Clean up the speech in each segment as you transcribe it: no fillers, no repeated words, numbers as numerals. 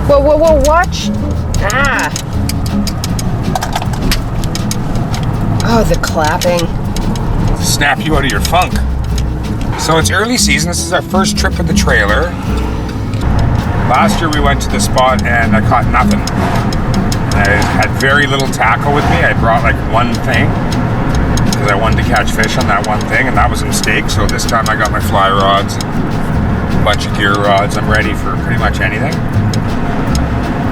Whoa, whoa, whoa, watch! Ah! Oh, the clapping. Snap you out of your funk. So it's early season. This is our first trip with the trailer. Last year we went to the spot and I caught nothing. I had very little tackle with me. I brought like one thing because I wanted to catch fish on that one thing, and that was a mistake. So this time I got my fly rods and a bunch of gear rods. I'm ready for pretty much anything.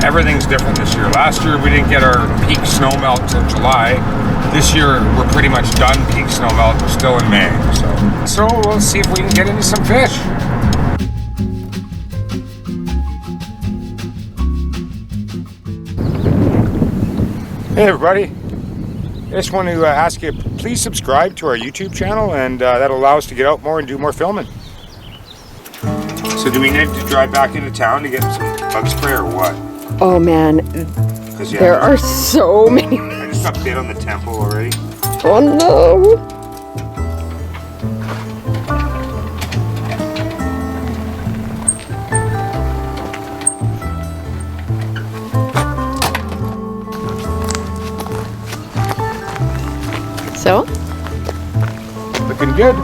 Everything's different this year. Last year we didn't get our peak snow melt till July. This year we're pretty much done peak snow melt. We're still in May. So we'll see if we can get into some fish. Hey everybody. I just want to ask you, please subscribe to our YouTube channel, and that'll allow us to get out more and do more filming. So do we need to drive back into town to get some bug spray or what? Oh man, there are so many. I just got bit on the temple already. Oh no! So? Looking good.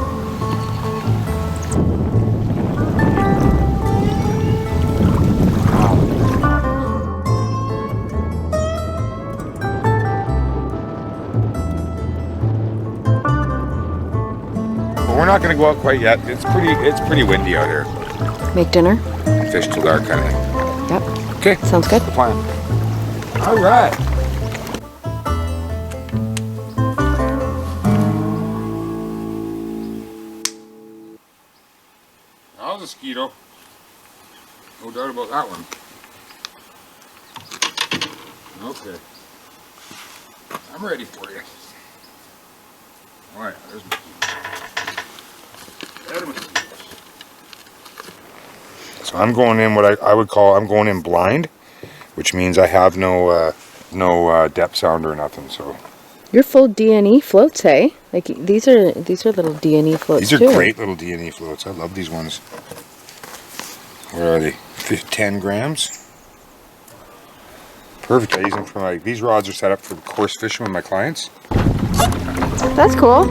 We're not going to go out quite yet. It's pretty windy out here. Make dinner? Fish till dark kind of thing. Yep. Okay. Sounds good. That's the plan. All right. That was a mosquito. No doubt about that one. Okay. I'm ready for you. All right. There's So I'm going in what I would call, I'm going in blind, which means I have no depth sounder or nothing. So you're full DNE floats, hey? Like these are little DNE floats. These are too. great little DNE floats. I love these ones. Where are they? 10 grams. Perfect. I use them for these rods are set up for coarse fishing with my clients. That's cool.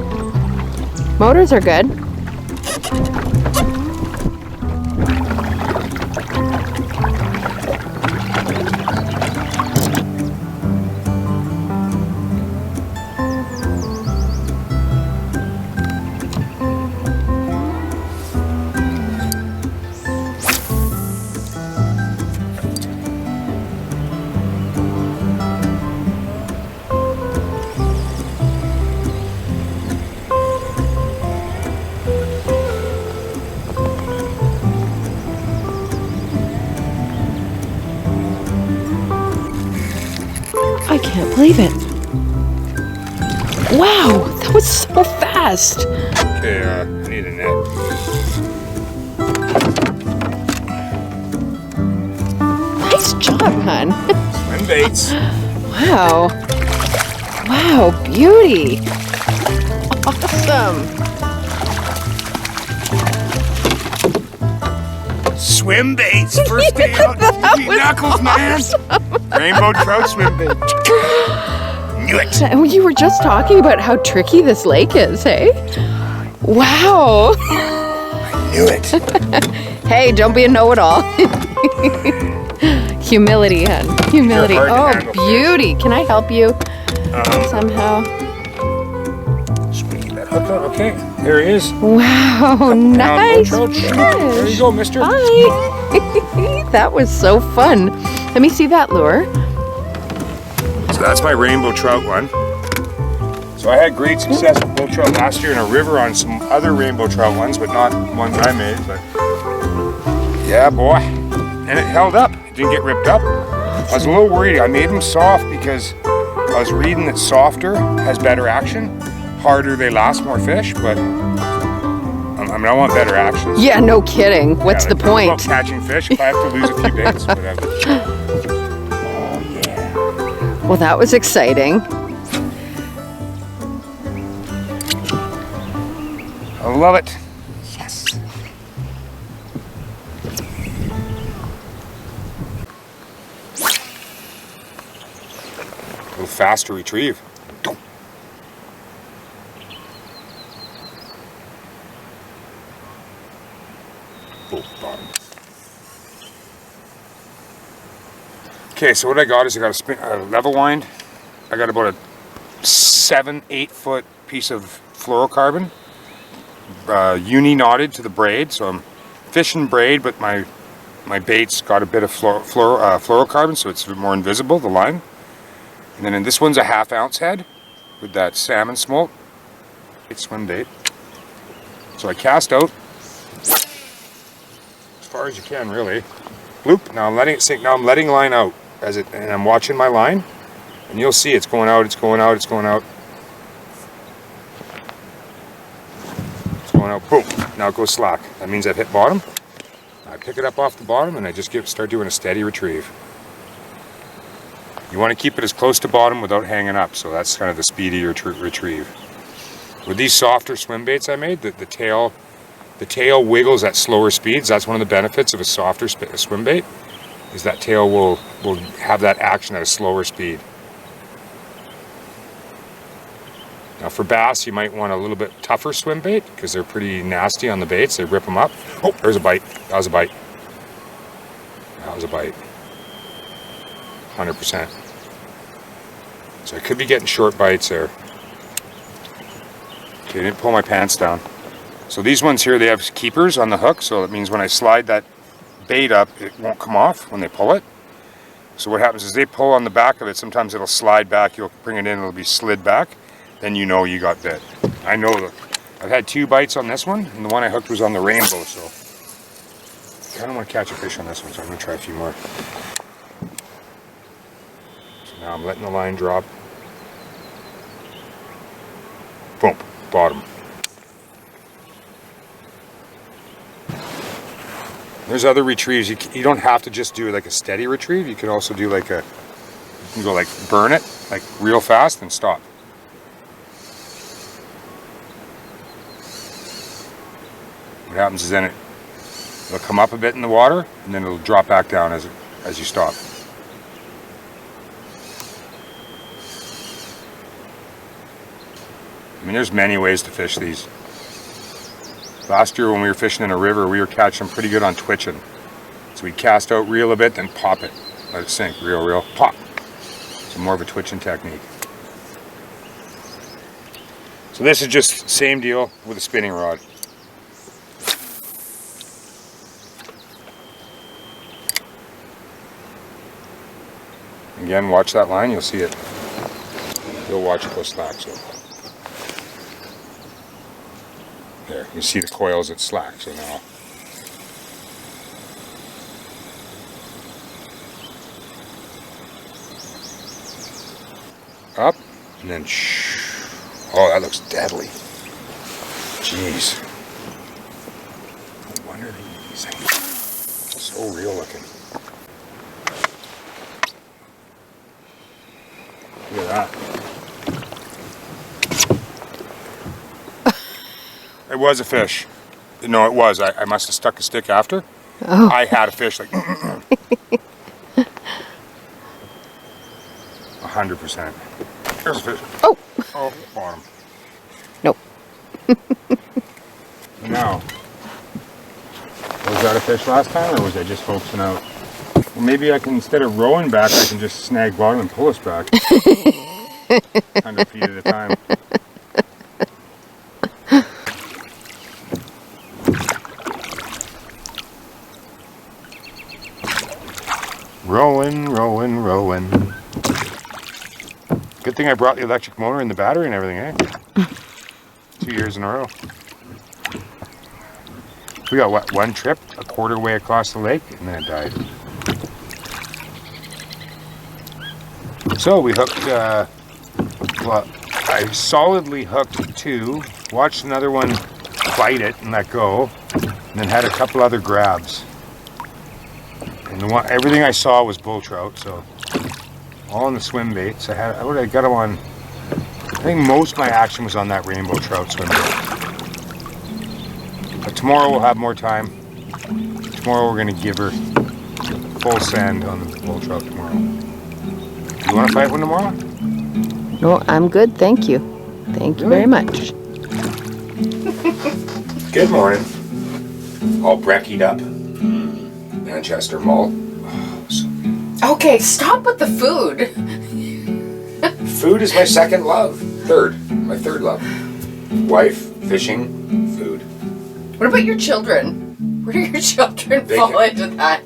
Motors are good. I can't believe it. Wow, that was so fast. Okay, I need a net. Nice job, hon. Swim baits. Wow. Wow, beauty. Awesome. Swim baits. First day out. Knuckles, man. Rainbow trout swim bait. Knew it. And you were just talking about how tricky this lake is, hey? Wow. I knew it. Hey, don't be a know-it-all. Humility, hon. Humility. Oh, beauty. Can I help you somehow? Squeaky that hook out. Okay, there he is. Wow, nice fish. There you go, mister. Bye. That was so fun. Let me see that lure. So that's my rainbow trout one. So I had great success with bull trout last year in a river on some other rainbow trout ones, but not ones I made. But yeah, boy. And it held up. It didn't get ripped up. I was a little worried. I made them soft because I was reading that softer has better action. Harder, they last more fish, but I mean, I want better action. Yeah, no kidding. What's the point? About catching fish, if I have to lose a few baits, whatever. Oh, yeah. Well, that was exciting. I love it. Yes. A little faster retrieve. Oh, bottom. Okay, so what I got is I got a level wind. I got about a 7-8 foot piece of fluorocarbon, uni knotted to the braid. So I'm fishing braid, but my bait's got a bit of fluorocarbon, so it's more invisible, the line. And then this one's a 1/2 ounce head with that salmon smolt. It's swim bait. So I cast out as far as you can, really. Bloop. Now I'm letting it sink. Now I'm letting line out and I'm watching my line, and you'll see it's going out. It's going out. It's going out. It's going out. Boom. Now it goes slack. That means I've hit bottom. I pick it up off the bottom and I just start doing a steady retrieve. You want to keep it as close to bottom without hanging up, so that's kind of the speed of your retrieve. With these softer swim baits I made, the tail wiggles at slower speeds. That's one of the benefits of a softer swim bait, is that tail will have that action at a slower speed. Now for bass, you might want a little bit tougher swim bait because they're pretty nasty on the baits. They rip them up. Oh, there's a bite. That was a bite. That was a bite. 100%. So I could be getting short bites there. Okay, I didn't pull my pants down. So these ones here, they have keepers on the hook, so that means when I slide that bait up, it won't come off when they pull it. So what happens is they pull on the back of it, sometimes it'll slide back, you'll bring it in, it'll be slid back, then you know you got bit. I know that. I've had 2 bites on this one, and the one I hooked was on the rainbow, so I kind of want to catch a fish on this one, so I'm going to try a few more. Now I'm letting the line drop. Boom, bottom. There's other retrieves. You don't have to just do like a steady retrieve. You can also do like you can go like burn it, like real fast and stop. What happens is then it'll come up a bit in the water and then it'll drop back down as you stop. I mean, there's many ways to fish these. Last year when we were fishing in a river, we were catching them pretty good on twitching. So we'd cast out, reel a bit, then pop it. Let it sink, reel, pop. So more of a twitching technique. So this is just same deal with a spinning rod. Again, watch that line, you'll see it. You'll watch it go slack. So. There, you see the coils at slack, so now. Up, and then shh. Oh, that looks deadly. Jeez. No wonder they're using. So real looking. Look at that. It was a fish. No, it was. I must have stuck a stick after. Oh. I had a fish like 100%. There's a fish. Oh. Oh, bottom. Nope. Now, was that a fish last time, or was I just focusing out? Well, maybe I can, instead of rowing back, I can just snag bottom and pull us back. 100 feet at a time. Rowing, rowing, rowing. Good thing I brought the electric motor and the battery and everything, eh? 2 years in a row. We got what, one trip, a quarter way across the lake, and then it died. So we hooked, well, I solidly hooked 2, watched another one bite it and let go, and then had a couple other grabs. And everything I saw was bull trout, so all on the swim baits. I got them on. I think most of my action was on that rainbow trout swim bait. But tomorrow we'll have more time. Tomorrow we're gonna give her full send on the bull trout tomorrow. You wanna fight one tomorrow? No, I'm good, thank you. Thank you very much. Good morning. All breckied up. Manchester malt. Oh, so good. Okay, stop with the food. Food is my second love. My third love. Wife, fishing, food. What about your children? Where do your children fall into that?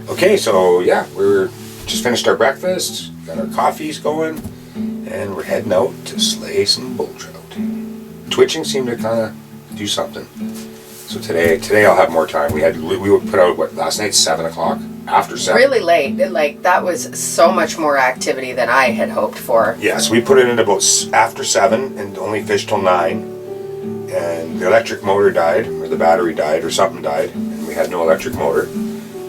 Okay, so yeah, we're just finished our breakfast, got our coffees going, and we're heading out to slay some bull trout. Twitching seemed to kind of do something. So today I'll have more time. We would put out last night 7 o'clock. After 7. Really late. Like that was so much more activity than I had hoped for. Yes, we put it in about after 7 and only fished till 9. And the electric motor died, or the battery died, or something died, and we had no electric motor.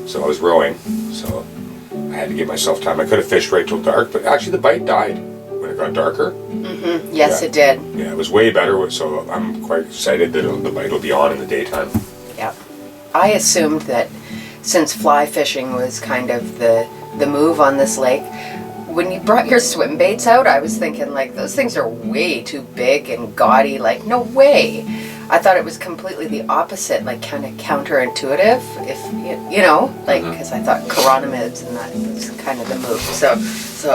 So I was rowing, so I had to give myself time. I could have fished right till dark, but actually the bite died when it got darker. Mm-hmm. Yes, it did. Yeah, it was way better, so I'm quite excited that the bite will be on in the daytime. Yep. I assumed that since fly fishing was kind of the move on this lake, when you brought your swim baits out, I was thinking like those things are way too big and gaudy, like no way. I thought it was completely the opposite, like kind of counterintuitive, if you know, like because I thought chironomids and that was kind of the move. So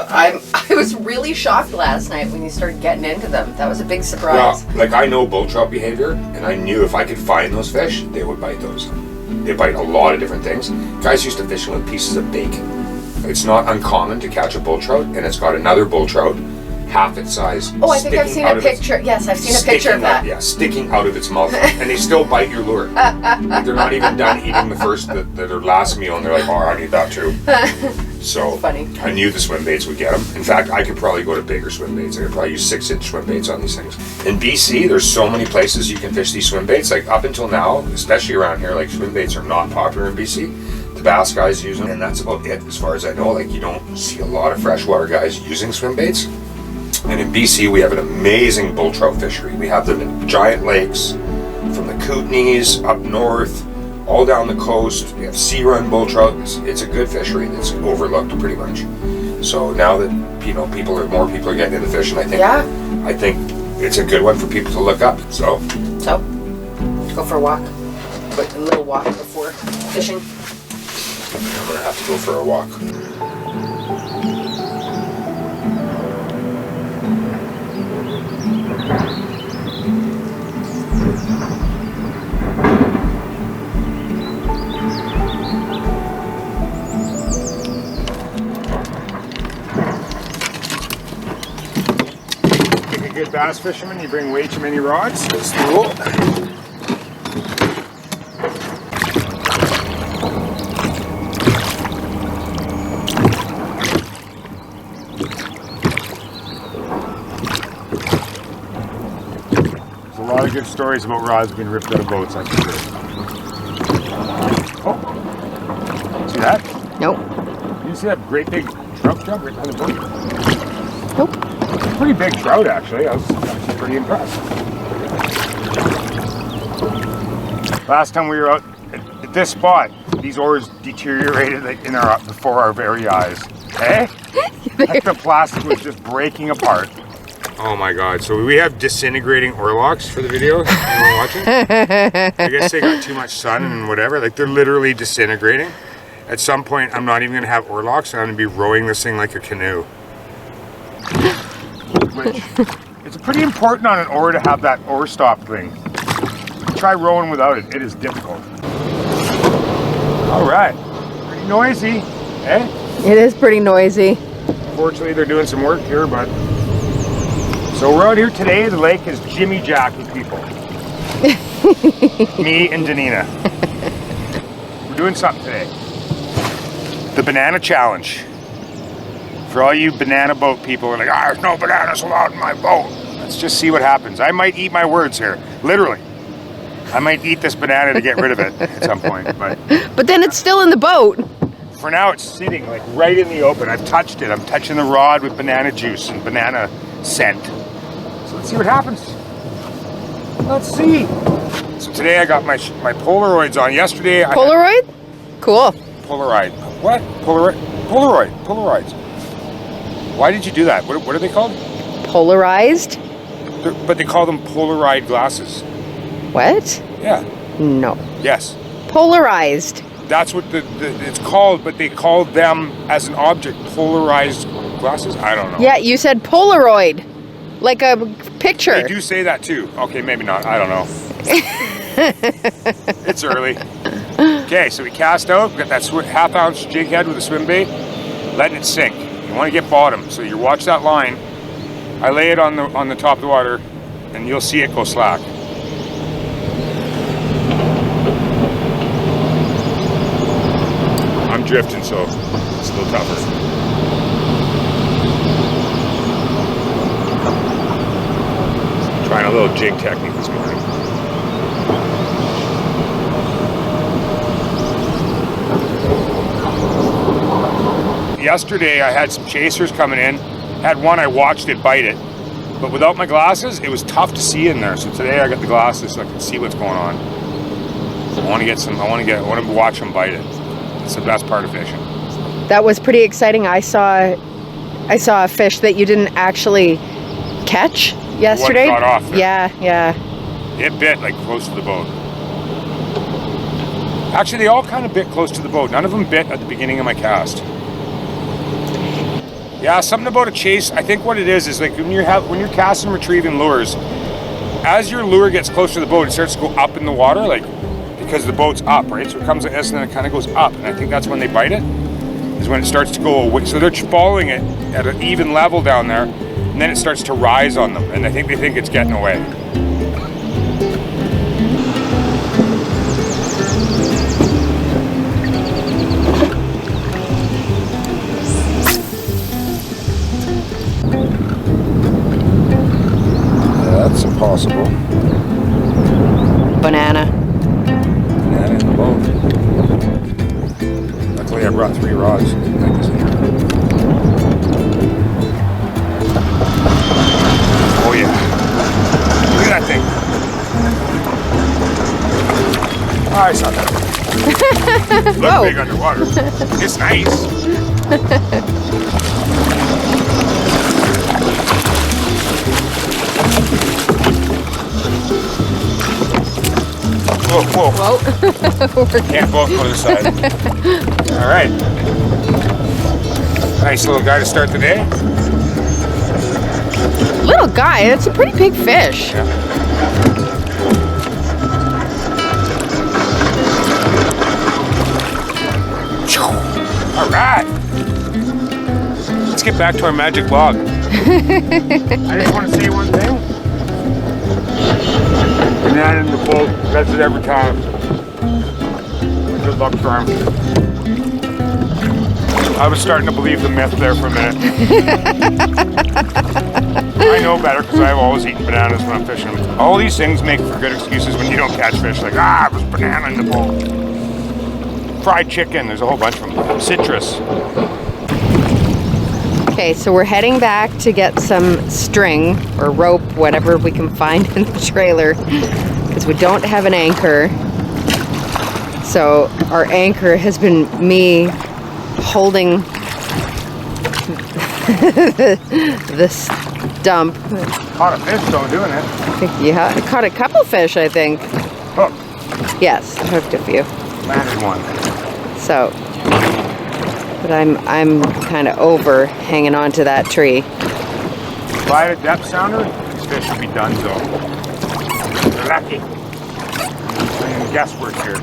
I was really shocked last night when you started getting into them. That was a big surprise. Well, like I know bull trout behavior, and I knew if I could find those fish, they would bite those. They bite a lot of different things. Guys used to fish with pieces of bacon. It's not uncommon to catch a bull trout, and it's got another bull trout half its size. Oh, I think I've seen a picture. Yes, I've seen a picture of that. Yeah, sticking out of its mouth, and they still bite your lure. Like they're not even done eating the first, their last meal, and they're like, "Oh, I need that too." So funny. I knew the swim baits would get them. In fact, I could probably go to bigger swim baits. I could probably use 6-inch swim baits on these things. In BC, there's so many places you can fish these swim baits. Like up until now, especially around here, like swim baits are not popular in BC. The bass guys use them, and that's about it as far as I know. Like you don't see a lot of freshwater guys using swim baits. And in BC, we have an amazing bull trout fishery. We have them in giant lakes, from the Kootenays up north, all down the coast. We have sea-run bull trout. It's a good fishery that's overlooked pretty much. So now that more people are getting into fishing, I think it's a good one for people to look up. So go for a walk, but a little walk before fishing. I'm gonna have to go for a walk. Good bass fisherman, you bring way too many rods. That's the rule. There's a lot of good stories about rods being ripped out of boats, I can hear. Oh, see that? Nope. You see that great big trout jump right behind the boat? Nope. Pretty big trout, actually. I was actually pretty impressed. Last time we were out at this spot, these oars deteriorated before our very eyes. Eh? Like the plastic was just breaking apart. Oh my god! So we have disintegrating oarlocks for the video. Anyone watching? I guess they got too much sun and whatever. Like they're literally disintegrating. At some point, I'm not even gonna have oarlocks. I'm gonna be rowing this thing like a canoe. Which, it's pretty important on an oar to have that oar stop thing. Try rowing without it, it is difficult. Alright, pretty noisy, eh? It is pretty noisy. Fortunately, they're doing some work here, but... So we're out here today, the lake is Jimmy Jackie people. Me and Danena. We're doing something today. The banana challenge. For all you banana boat people who are like, there's no bananas allowed in my boat. Let's just see what happens. I might eat my words here, literally. I might eat this banana to get rid of it at some point. But then it's still in the boat. For now, it's sitting like right in the open. I've touched it. I'm touching the rod with banana juice and banana scent. So let's see what happens. Let's see. So today I got my Polaroids on. Yesterday I Polaroid? Cool. Polaroid. What? Polaroids. Why did you do that? What are they called? Polarized? But they call them Polaroid glasses. What? Yeah. No. Yes. Polarized. That's what it's called, but they call them as an object polarized glasses. I don't know. Yeah, you said Polaroid. Like a picture. They do say that too. Okay, maybe not. I don't know. It's early. Okay, so we cast out. We got that half-ounce jig head with a swim bait, letting it sink. You want to get bottom, so you watch that line. I lay it on the top of the water, and you'll see it go slack. I'm drifting, so it's a little tougher. Trying a little jig technique this morning. Yesterday I had some chasers coming in. Had one, I watched it bite it. But without my glasses, it was tough to see in there. So today I got the glasses so I can see what's going on. I want to watch them bite it. It's the best part of fishing. That was pretty exciting. I saw a fish that you didn't actually catch yesterday. The one got off there. Yeah. It bit like close to the boat. Actually, they all kind of bit close to the boat. None of them bit at the beginning of my cast. Yeah, something about a chase. I think what it is like when you're casting retrieving lures, as your lure gets closer to the boat, it starts to go up in the water, like because the boat's up, right? So it comes like this and then it kind of goes up, and I think that's when they bite it. Is when it starts to go away. So they're following it at an even level down there, and then it starts to rise on them, and I think they think it's getting away. That's impossible. Banana. Banana in the boat. Luckily I brought 3 rods. Oh yeah. Look at that thing. Oh, I saw that. Look big underwater. It's nice. Whoa. Can't both go to the side. All right. Nice little guy to start the day. Little guy, that's a pretty big fish. Yeah. All right. Let's get back to our magic log. I just want to say one thing. Banana in the boat, that's it every time. Good luck for him. I was starting to believe the myth there for a minute. I know better because I've always eaten bananas when I'm fishing. All these things make for good excuses when you don't catch fish. Like, it was banana in the boat. Fried chicken, there's a whole bunch of them. Citrus. Okay, so we're heading back to get some string or rope, whatever we can find in the trailer, because we don't have an anchor. So our anchor has been me holding this stump. Caught a fish though doing it. I think you caught a couple fish, I think. Hooked. Yes, hooked a few. Landed one. So, but I'm kind of over hanging on to that tree. If I had a depth sounder, these fish would be done so. They're lucky. Playing guesswork here.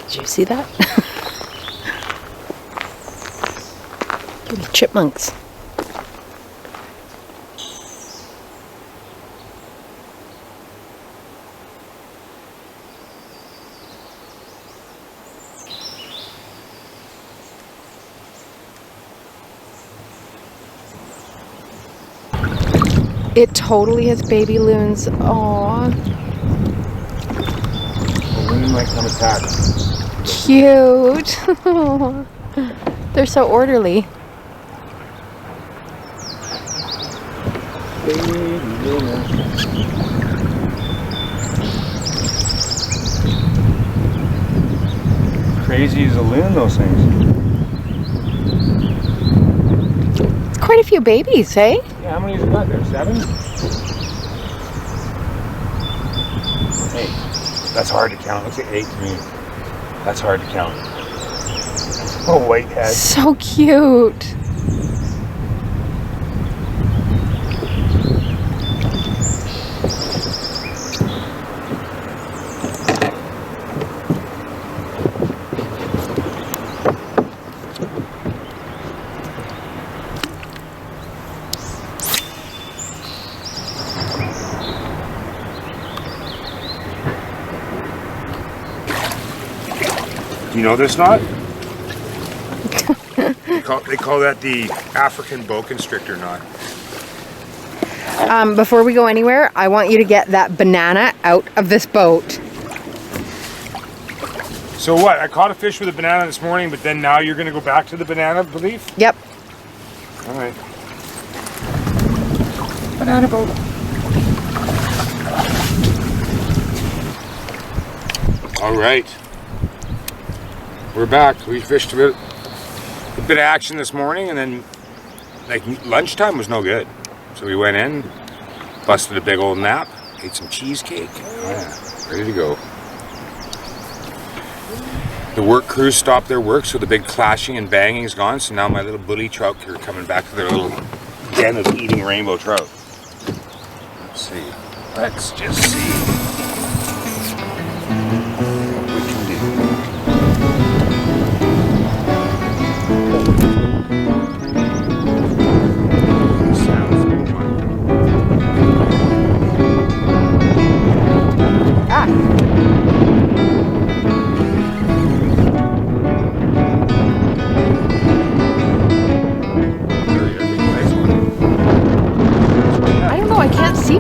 Did you see that? Little chipmunks. It totally has baby loons. Aww. The loon might come attack. Cute. They're so orderly. baby Luna. Crazy as a loon, those things. It's quite a few babies, eh? Yeah, how many has it got there? 7? Hey, that's hard to count. Looks like 8 to me. That's hard to count. Oh, white head. So cute. You know this knot? They call that the African boa constrictor knot. Before we go anywhere, I want you to get that banana out of this boat. So what? I caught a fish with a banana this morning, but then now you're going to go back to the banana belief? Yep. All right. Banana boat. All right. We're back. We fished a bit of action this morning, and then like lunchtime was no good. So we went in, busted a big old nap, ate some cheesecake. Oh yeah, ready to go. The work crews stopped their work, so the big clashing and banging is gone. So now my little bully trout are coming back to their little den of eating rainbow trout. Let's see. Let's just see what we can do.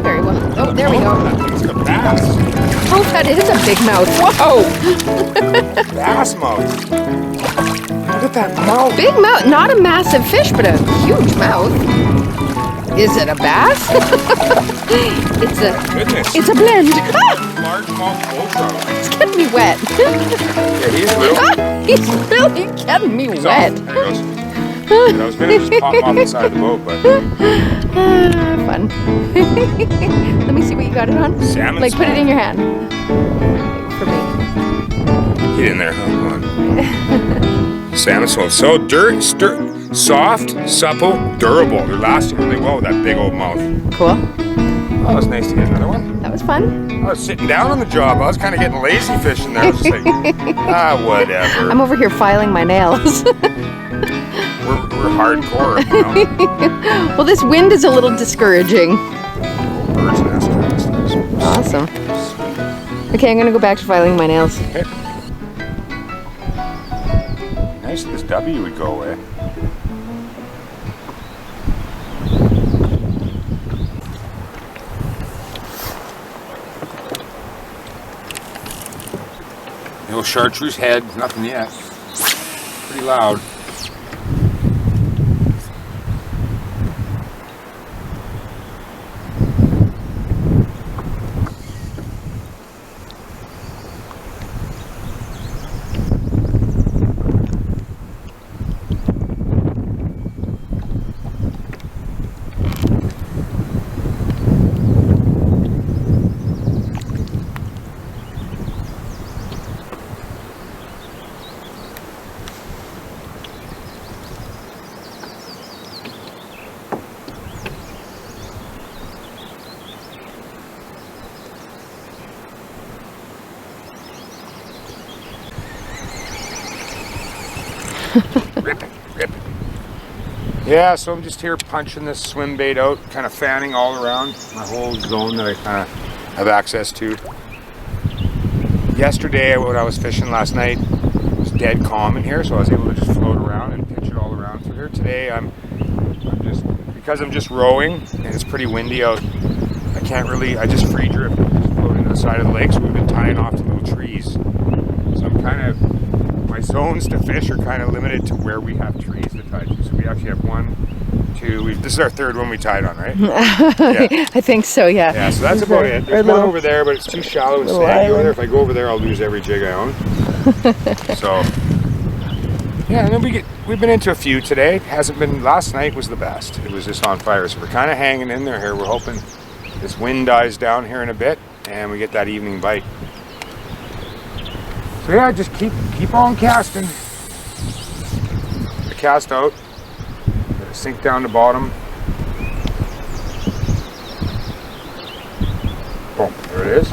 Very well. Oh, there we go. That thing's got bass. Oh, that is a big mouth. Whoa! Bass mouth. Look at that mouth. Big mouth. Not a massive fish, but a huge mouth. Is it a bass? Goodness. It's a blend. Largemouth bull trout. It's getting me wet. Yeah, he's little. He's really getting me He's wet. Off. There he goes. I was gonna just pop him off the side of the boat, but Fun. Let me see what you got it on. Salmon like, put it in your hand. For me. Get in there, huh? Come on. Salmon smoke. So soft, supple, durable. They're lasting really well with that big old mouth. Cool. Oh, it was nice to get another one. That was fun. I was sitting down on the job. I was kind of getting lazy fishing there. I was just like, whatever. I'm over here filing my nails. We're hardcore, you know? Well, this wind is a little discouraging. Oh, bird's nest. Awesome. Okay, I'm gonna go back to filing my nails. Okay. Nice that this W would go away. The old chartreuse head, nothing yet. Pretty loud. Rip it. Yeah, so I'm just here punching this swim bait out, kind of fanning all around my whole zone that I kind of have access to. Yesterday, when I was fishing last night, it was dead calm in here, so I was able to just float around and pitch it all around through here. Today, because I'm just rowing and it's pretty windy out, I just free drift, just floating to the side of the lake, so we've been tying off to little trees. So I'm my zones to fish are kind of limited to where we have trees to tie to. So we actually have 1, 2. This is our third one we tied on, right? I think so, yeah. Yeah, so that's about it. There's one over there, but it's too shallow and sandy over there. If I go over there, I'll lose every jig I own. So, yeah, and then we've been into a few today. Hasn't been, last night was the best. It was just on fire. So we're kind of hanging in there here. We're hoping this wind dies down here in a bit and we get that evening bite. So yeah, just keep on casting. The cast out. Let it sink down the bottom. Boom, there it is.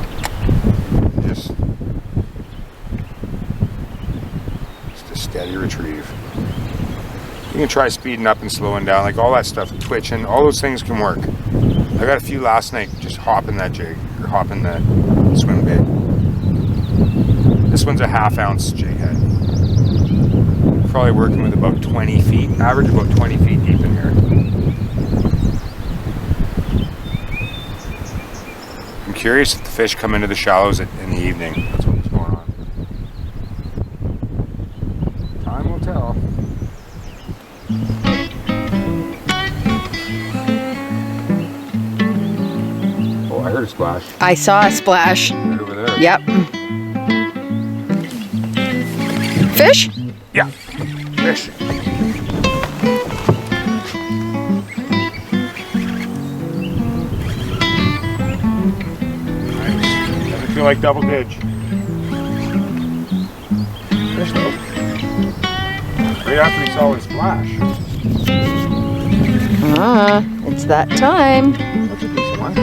Just a steady retrieve. You can try speeding up and slowing down, like all that stuff, twitching, all those things can work. I got a few last night just hopping that jig, or hopping that swim bait. This one's a 1/2 ounce jig head. Probably working with about 20 feet, average about 20 feet deep in here. I'm curious if the fish come into the shallows in the evening. That's what's going on. Time will tell. Oh, I heard a splash. I saw a splash. Right over there. Yep. Fish? Yeah, fish. Doesn't feel like double dig. Fish though. Right after he saw his splash. It's that time. That's a decent one.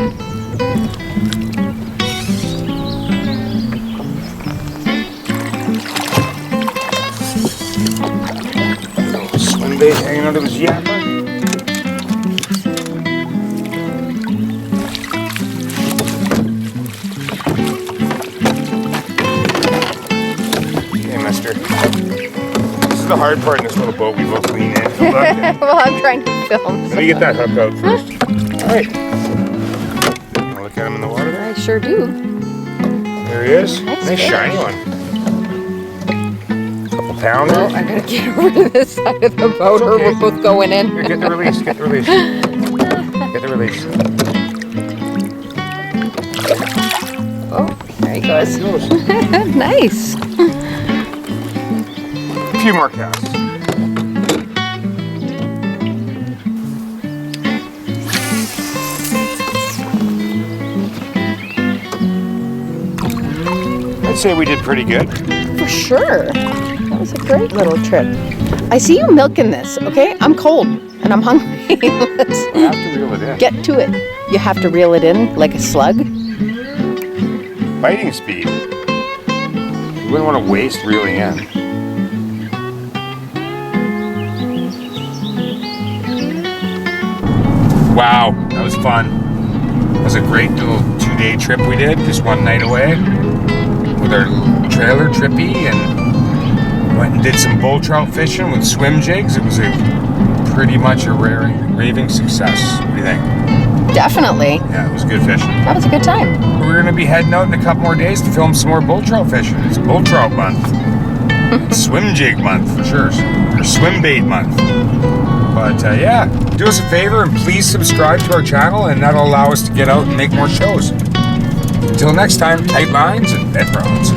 Swim bait hanging out of his yapper. This is the hard part in this little boat. We both lean in. Well, I'm trying to film. Let me get that hook out first. Alright. Want to look at him in the water there? I sure do. There he is. Nice Nice fish. shiny one. Couple pounder. Well, I gotta get over to this side of the boat or okay. we're both going in. Here, get the release. Get the release. Get the release. Oh, there he goes. There he goes. Nice. A few more casts. I'd say we did pretty good. For sure. That was a great little trip. I see you milking this, okay? I'm cold and I'm hungry. Let's I have to reel it in. get to it. You have to reel it in like a slug. Biting speed. You wouldn't want to waste reeling in. Wow, that was fun. That was a great little 2-day trip we did, just one night away with our trailer trippy, and went and did some bull trout fishing with swim jigs. It was pretty much a raving success. What do you think? Definitely. Yeah, it was good fishing. That was a good time. We're going to be heading out in a couple more days to film some more bull trout fishing. It's bull trout month. It's swim jig month for sure. Or swim bait month. But yeah, do us a favor and please subscribe to our channel, and that'll allow us to get out and make more shows. Until next time, tight lines and bed rods.